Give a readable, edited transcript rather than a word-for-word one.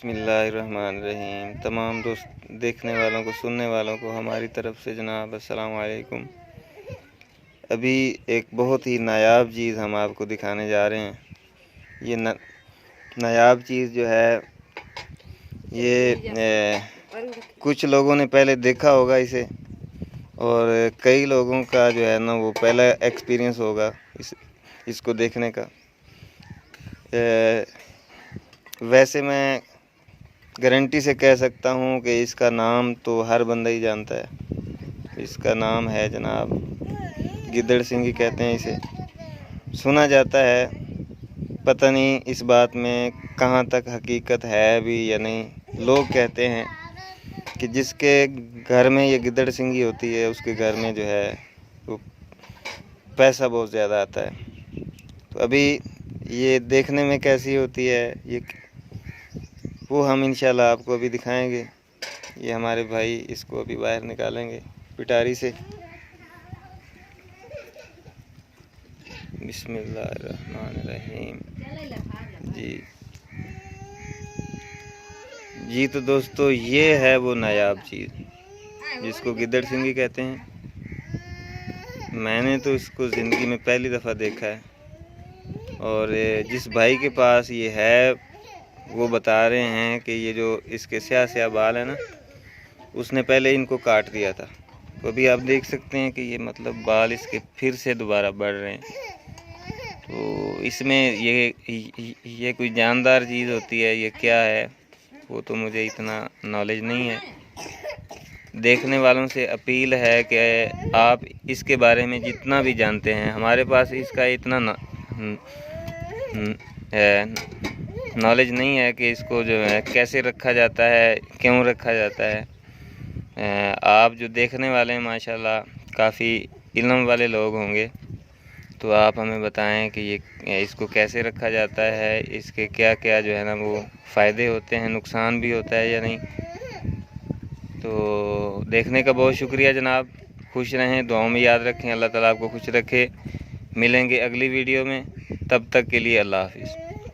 बिस्मिल्लाहिर्रहमानिर्रहीम। तमाम दोस्त देखने वालों को, सुनने वालों को हमारी तरफ से जनाब अस्सलाम वालेकुम। अभी एक बहुत ही नायाब चीज़ हम आपको दिखाने जा रहे हैं। ये नायाब चीज़ जो है ये कुछ लोगों ने पहले देखा होगा इसे, और कई लोगों का जो है ना वो पहला एक्सपीरियंस होगा इसको देखने का। वैसे मैं गारंटी से कह सकता हूँ कि इसका नाम तो हर बंदा ही जानता है। इसका नाम है जनाब गिद्दड़ सिंगी कहते हैं इसे। सुना जाता है, पता नहीं इस बात में कहाँ तक हकीकत है भी या नहीं। लोग कहते हैं कि जिसके घर में ये गिद्दड़ सिंगी होती है उसके घर में जो है वो पैसा बहुत ज़्यादा आता है। तो अभी ये देखने में कैसी होती है ये वो हम इंशाल्लाह आपको अभी दिखाएंगे। ये हमारे भाई इसको अभी बाहर निकालेंगे पिटारी से। बिस्मिल्लाहिर्रहमानिर्रहीम। जी तो दोस्तों, ये है वो नायाब चीज़ जिसको गिद्दड़ सिंगी कहते हैं। मैंने तो इसको ज़िंदगी में पहली दफ़ा देखा है, और जिस भाई के पास ये है वो बता रहे हैं कि ये जो इसके स्याह स्याह बाल है ना, उसने पहले इनको काट दिया था। तो अभी आप देख सकते हैं कि ये मतलब बाल इसके फिर से दोबारा बढ़ रहे हैं। तो इसमें ये कोई जानदार चीज़ होती है, ये क्या है वो तो मुझे इतना नॉलेज नहीं है। देखने वालों से अपील है कि आप इसके बारे में जितना भी जानते हैं, हमारे पास इसका इतना नॉलेज नहीं है कि इसको जो है कैसे रखा जाता है, क्यों रखा जाता है। आप जो देखने वाले हैं माशाल्लाह काफ़ी इल्म वाले लोग होंगे, तो आप हमें बताएं कि ये इसको कैसे रखा जाता है, इसके क्या क्या जो है ना वो फ़ायदे होते हैं, नुकसान भी होता है या नहीं। तो देखने का बहुत शुक्रिया जनाब। खुश रहें, दुआओं में याद रखें। अल्लाह ताला आपको खुश रखे। मिलेंगे अगली वीडियो में, तब तक के लिए अल्लाह हाफिज़।